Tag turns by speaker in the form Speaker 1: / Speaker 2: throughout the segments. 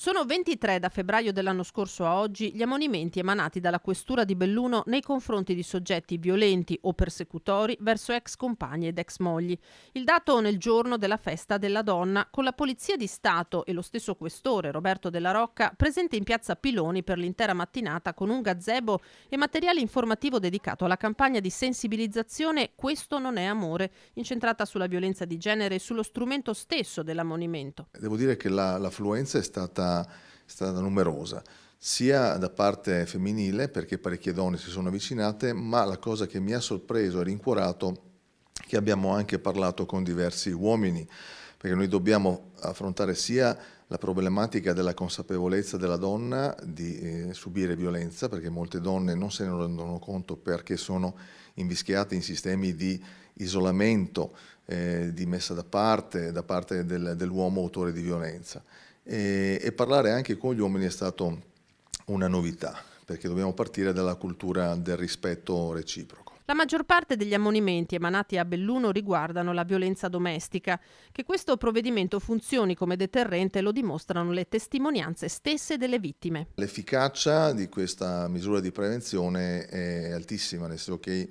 Speaker 1: Sono 23 da febbraio dell'anno scorso a oggi gli ammonimenti emanati dalla Questura di Belluno nei confronti di soggetti violenti o persecutori verso ex compagni ed ex mogli. Il dato nel giorno della festa della donna, con la Polizia di Stato e lo stesso questore Roberto Della Rocca presente in piazza Piloni per l'intera mattinata con un gazebo e materiale informativo dedicato alla campagna di sensibilizzazione Questo non è amore, incentrata sulla violenza di genere e sullo strumento stesso dell'ammonimento.
Speaker 2: Devo dire che l'affluenza è stata numerosa, sia da parte femminile, perché parecchie donne si sono avvicinate, ma la cosa che mi ha sorpreso e rincuorato è che abbiamo anche parlato con diversi uomini, perché noi dobbiamo affrontare sia la problematica della consapevolezza della donna di subire violenza, perché molte donne non se ne rendono conto perché sono invischiate in sistemi di isolamento, di messa da parte dell'uomo autore di violenza. E parlare anche con gli uomini è stato una novità, perché dobbiamo partire dalla cultura del rispetto reciproco.
Speaker 1: La maggior parte degli ammonimenti emanati a Belluno riguardano la violenza domestica. Che questo provvedimento funzioni come deterrente lo dimostrano le testimonianze stesse delle vittime.
Speaker 2: L'efficacia di questa misura di prevenzione è altissima, nel senso che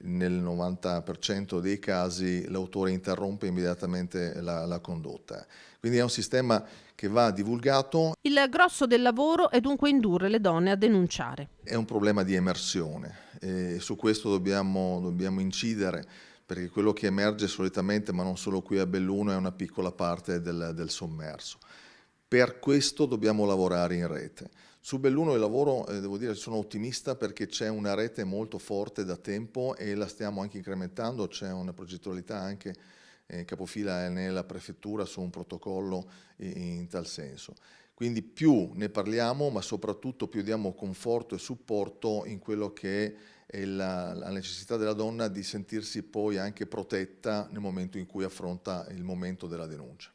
Speaker 2: nel 90% dei casi l'autore interrompe immediatamente la condotta. Quindi è un sistema che va divulgato.
Speaker 1: Il grosso del lavoro è dunque indurre le donne a denunciare.
Speaker 2: È un problema di emersione e su questo dobbiamo incidere, perché quello che emerge solitamente, ma non solo qui a Belluno, è una piccola parte del sommerso. Per questo dobbiamo lavorare in rete. Su Belluno il lavoro, devo dire, sono ottimista perché c'è una rete molto forte da tempo e la stiamo anche incrementando, c'è una progettualità anche capofila nella prefettura su un protocollo in tal senso. Quindi più ne parliamo, ma soprattutto più diamo conforto e supporto in quello che è la necessità della donna di sentirsi poi anche protetta nel momento in cui affronta il momento della denuncia.